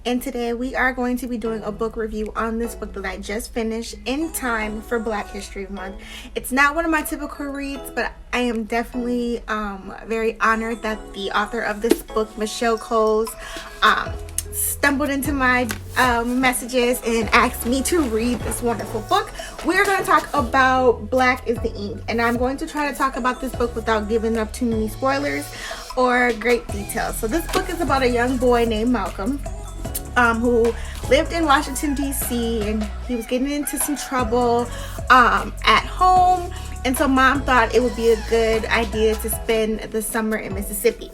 and today we are going to be doing a book review on this book that I just finished in time for Black History Month. It's not one of my typical reads, but I am definitely very honored that the author of this book, Michelle Coles, stumbled into my messages and asked me to read this wonderful book. We're going to talk about Black is the Ink, and I'm going to try to talk about this book without giving up too many spoilers or great details. So this book is about a young boy named Malcolm who lived in Washington, D.C., and he was getting into some trouble at home, and so mom thought it would be a good idea to spend the summer in Mississippi.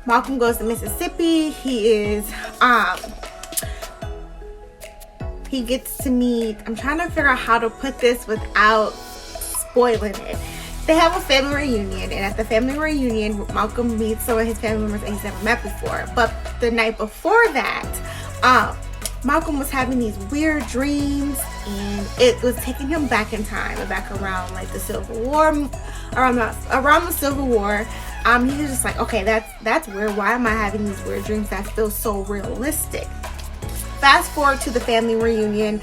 Malcolm goes to Mississippi. He gets to meet, I'm trying to figure out how to put this without spoiling it. They have a family reunion, and at the family reunion, Malcolm meets some of his family members that he's never met before. But the night before that, Malcolm was having these weird dreams, and it was taking him back in time, back around like the Civil War, around the Civil War. He was just like, okay, that's weird. Why am I having these weird dreams that feel so realistic? Fast forward to the family reunion.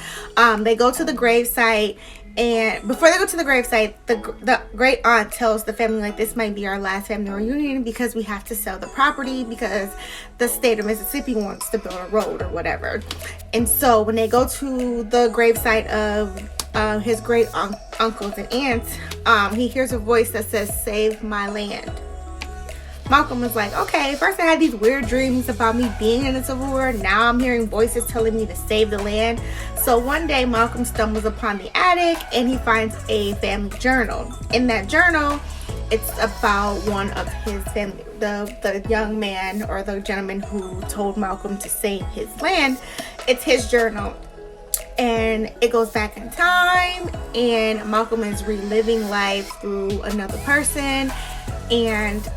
They go to the gravesite, and before they go to the gravesite, the great aunt tells the family, like, this might be our last family reunion because we have to sell the property because the state of Mississippi wants to build a road or whatever. And so when they go to the gravesite of his great uncles and aunts, he hears a voice that says, "Save my land." Malcolm was like, okay, first I had these weird dreams about me being in the Civil War. Now I'm hearing voices telling me to save the land. So one day Malcolm stumbles upon the attic and he finds a family journal. In that journal, it's about one of his family, the young man or the gentleman who told Malcolm to save his land. It's his journal. And it goes back in time, and Malcolm is reliving life through another person, and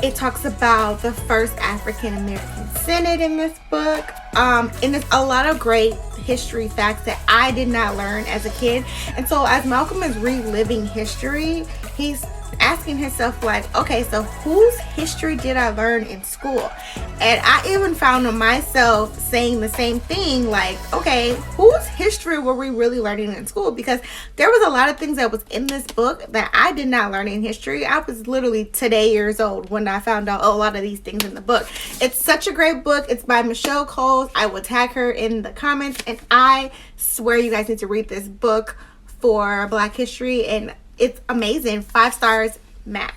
it talks about the first African American Senate in this book. And there's a lot of great history facts that I did not learn as a kid. And so as Malcolm is reliving history, he's asking himself, like, okay, so whose history did I learn in school? And I even found myself saying the same thing, like, okay, whose history were we really learning in school? Because there was a lot of things that was in this book that I did not learn in history. I was literally today years old when I found out a lot of these things in the book. It's such a great book. It's by Michelle Coles. I will tag her in the comments, and I swear you guys need to read this book for Black history, and it's amazing. 5 stars max.